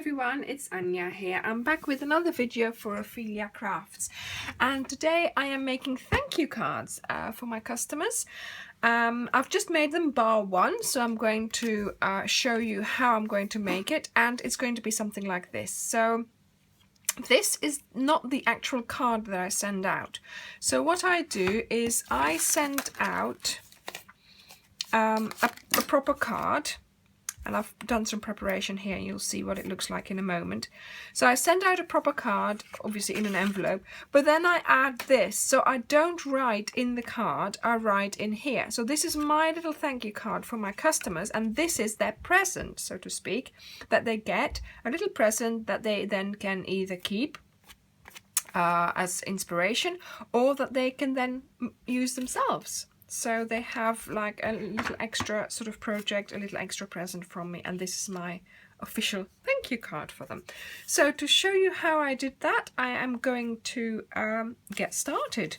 everyone, it's Anja here. I'm back with another video for Ophelia Crafts, and today I am making thank you cards for my customers. I've just made them bar one, so I'm going to show you how I'm going to make it, and it's going to be something like this. So this is not the actual card that I send out. So what I do is I send out a proper card. And I've done some preparation here, and you'll see what it looks like in a moment. So I send out a proper card, obviously in an envelope, but then I add this. So I don't write in the card, I write in here. So this is my little thank you card for my customers, and this is their present, so to speak, that they get, a little present that they then can either keep as inspiration, or that they can then use themselves. So they have like a little extra sort of project, a little extra present from me, and this is my official thank you card for them. So to show you how I did that, I am going to get started.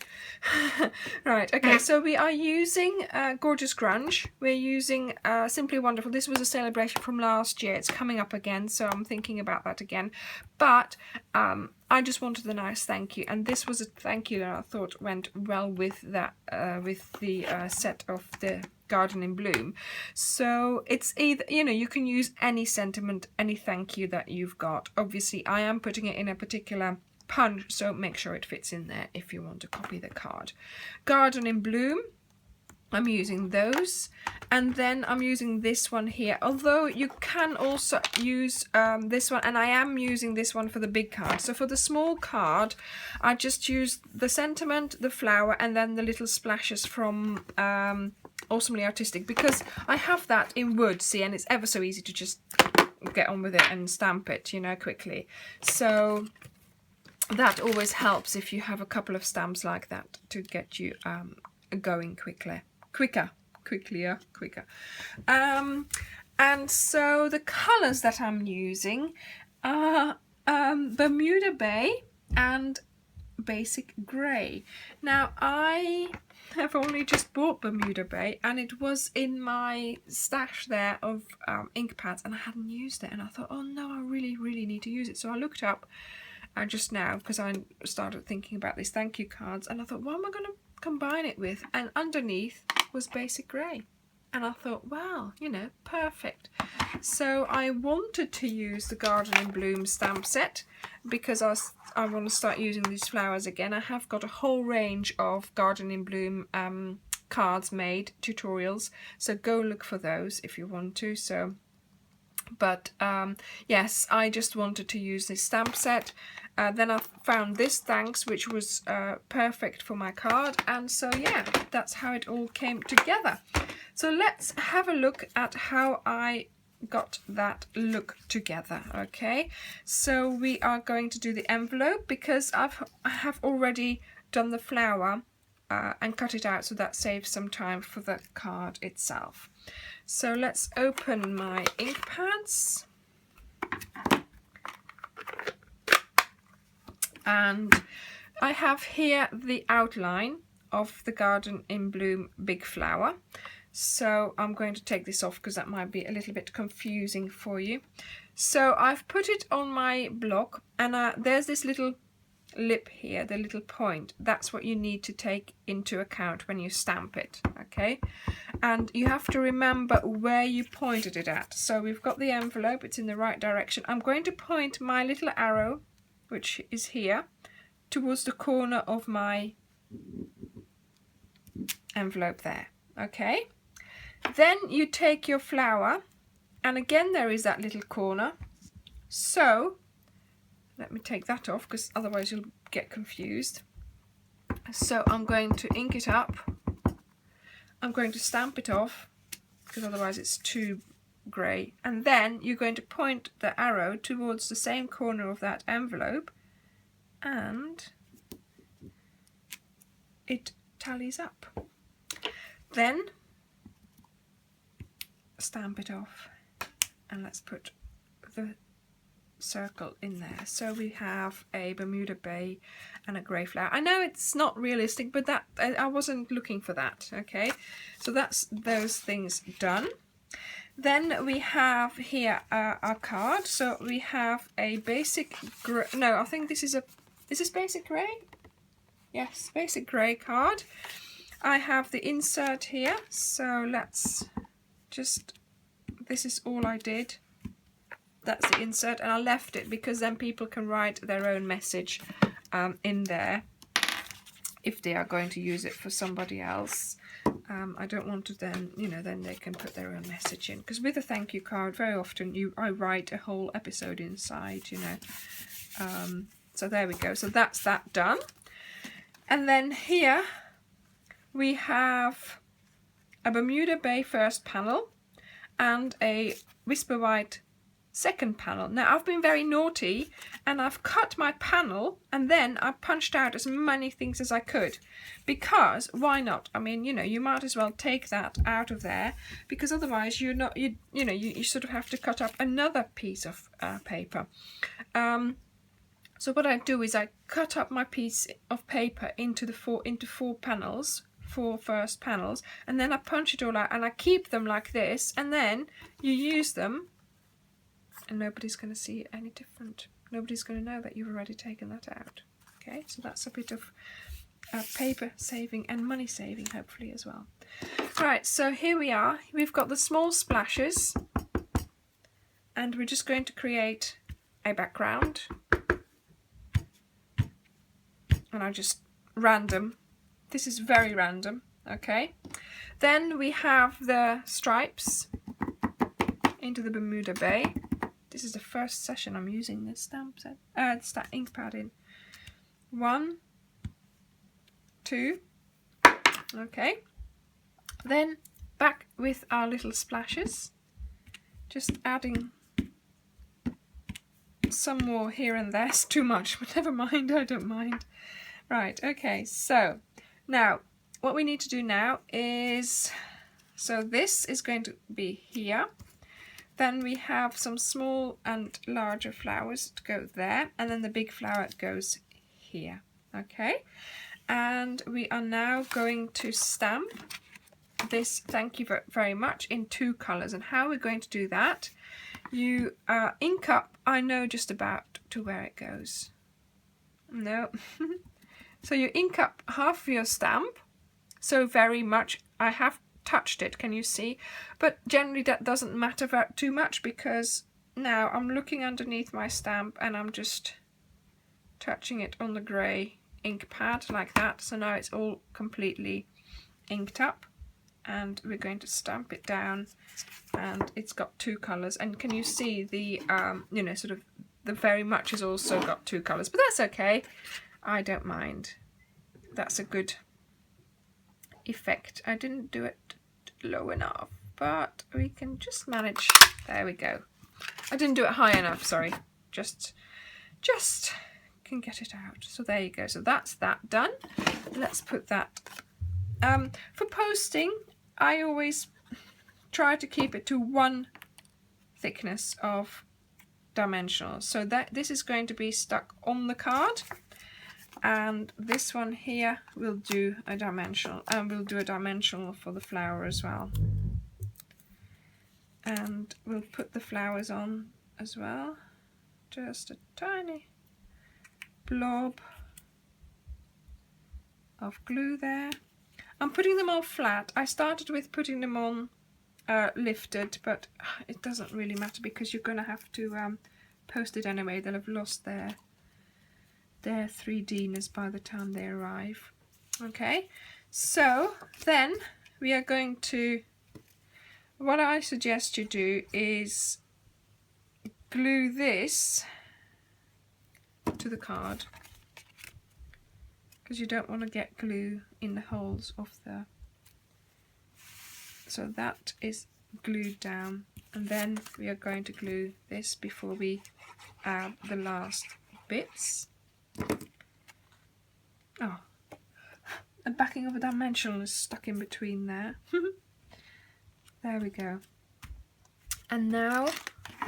Right, okay, so we are using Gorgeous Grunge. We're using Simply Wonderful. This was a celebration from last year. It's coming up again, so I'm thinking about that again. But I just wanted a nice thank you, and this was a thank you that I thought went well with that, with the set of the Garden in Bloom. So it's either, you know, you can use any sentiment, any thank you that you've got. Obviously I am putting it in a particular punch, so make sure it fits in there if you want to copy the card. Garden in Bloom, I'm using those, and then I'm using this one here, although you can also use this one, and I am using this one for the big card. So for the small card I just use the sentiment, the flower, and then the little splashes from Awesomely Artistic, because I have that in wood, see, and it's ever so easy to just get on with it and stamp it, you know, quickly. So that always helps if you have a couple of stamps like that to get you going quicker. And so the colors that I'm using are Bermuda Bay and Basic Grey. Now I have only just bought Bermuda Bay, and it was in my stash there of ink pads, and I hadn't used it, and I thought, oh no, I really need to use it. So I looked up just now, because I started thinking about these thank you cards, and I thought, what am I going to combine it with? And underneath was Basic Grey, and I thought, wow, you know, perfect. So I wanted to use the Garden in Bloom stamp set because I want to start using these flowers again. I have got a whole range of Garden in Bloom cards made, tutorials, so go look for those if you want to. So but yes, I just wanted to use this stamp set. Then I found this thanks, which was perfect for my card, and so yeah, that's how it all came together. So let's have a look at how I got that look together. Okay, so we are going to do the envelope, because I have already done the flower and cut it out, so that saves some time for the card itself. So let's open my ink pads, and I have here the outline of the Garden in Bloom big flower. So I'm going to take this off because that might be a little bit confusing for you. So I've put it on my block, and there's this little lip here, the little point. That's what you need to take into account when you stamp it, okay? And you have to remember where you pointed it at. So we've got the envelope, it's in the right direction. I'm going to point my little arrow, which is here, towards the corner of my envelope there, okay? Then you take your flower, and again there is that little corner. So let me take that off, because otherwise you'll get confused. So I'm going to ink it up. I'm going to stamp it off, because otherwise it's too grey. And then you're going to point the arrow towards the same corner of that envelope, and it tallies up. Then stamp it off, and let's put the circle in there. So we have a Bermuda Bay and a grey flower. I know it's not realistic, but that I wasn't looking for that. Okay, so that's those things done. Then we have here our card. So we have a basic grey, no, I think this is this basic grey? Yes, basic grey card. I have the insert here, so let's just, this is all I did. That's the insert, and I left it because then people can write their own message in there if they are going to use it for somebody else. I don't want to then, you know, then they can put their own message in, because with a thank you card very often I write a whole episode inside, you know. So there we go, so that's that done. And then here we have a Bermuda Bay first panel and a Whisper White second panel. Now I've been very naughty and I've cut my panel and then I punched out as many things as I could, because why not? I mean, you know, you might as well take that out of there, because otherwise you're not, you know, you sort of have to cut up another piece of paper. So what I do is I cut up my piece of paper into four panels, four first panels, and then I punch it all out and I keep them like this, and then you use them and nobody's going to see it any different. Nobody's going to know that you've already taken that out. Okay, so that's a bit of paper saving and money saving, hopefully, as well. Right, so here we are. We've got the small splashes, and we're just going to create a background. And I just random. This is very random, okay? Then we have the stripes into the Bermuda Bay. This is the first session I'm using this stamp set, ink pad in. 1, 2, okay. Then back with our little splashes, just adding some more here and there. It's too much, but never mind, I don't mind. Right, okay, so now what we need to do now is, so this is going to be here. Then we have some small and larger flowers to go there, and then the big flower goes here, okay? And we are now going to stamp this thank you very much in 2 colours. And how we're going to do that, you ink up, I know just about to where it goes. No. So you ink up half of your stamp, so very much, I have touched it, can you see? But generally that doesn't matter too much, because now I'm looking underneath my stamp and I'm just touching it on the grey ink pad like that. So now it's all completely inked up, and we're going to stamp it down, and it's got 2 colours. And can you see the you know, sort of the very much has also got 2 colours, but that's okay, I don't mind. That's a good effect. I didn't do it low enough, but we can just manage. There we go. I didn't do it high enough, sorry. Just can get it out. So there you go. So that's that done. Let's put that. For posting, I always try to keep it to 1 thickness of dimensional. So that this is going to be stuck on the card. And this one here will do a dimensional, and we'll do a dimensional for the flower as well. And we'll put the flowers on as well. Just a tiny blob of glue there. I'm putting them all flat. I started with putting them on lifted, but it doesn't really matter because you're going to have to post it anyway. They'll have lost their 3D-ness by the time they arrive. Okay, so then we are going to, what I suggest you do is glue this to the card, because you don't want to get glue in the holes of the, so that is glued down, and then we are going to glue this before we add the last bits. Oh, the backing of a dimensional is stuck in between there. There we go. And now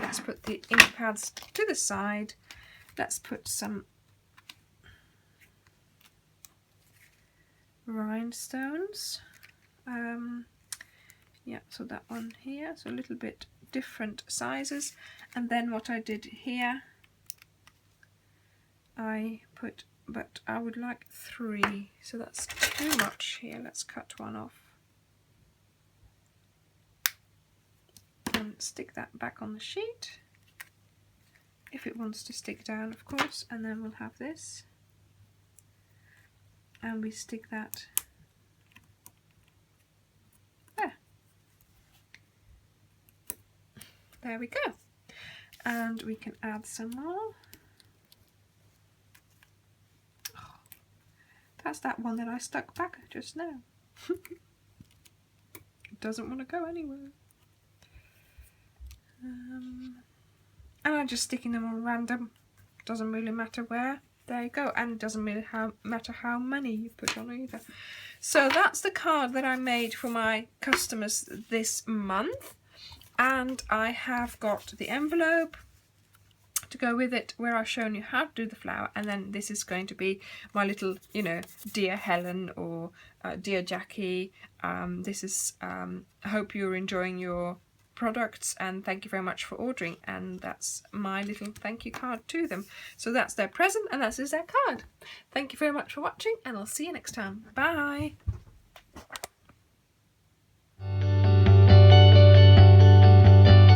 let's put the ink pads to the side. Let's put some rhinestones. Yeah, so that one here, so a little bit different sizes. And then what I did here, I put, but I would like 3, so that's too much here. Let's cut one off and stick that back on the sheet, if it wants to stick down, of course. And then we'll have this, and we stick that there. There we go. And we can add some more. Oh, that's that one that I stuck back just now. It doesn't want to go anywhere. And I'm just sticking them on random. Doesn't really matter where. There you go. And it doesn't really matter how many you put on either. So that's the card that I made for my customers this month. And I have got the envelope to go with it, where I've shown you how to do the flower. And then this is going to be my little, you know, Dear Helen or Dear Jackie. This is, I hope you're enjoying your products, and thank you very much for ordering. And that's my little thank you card to them. So that's their present, and that is their card. Thank you very much for watching, and I'll see you next time. Bye.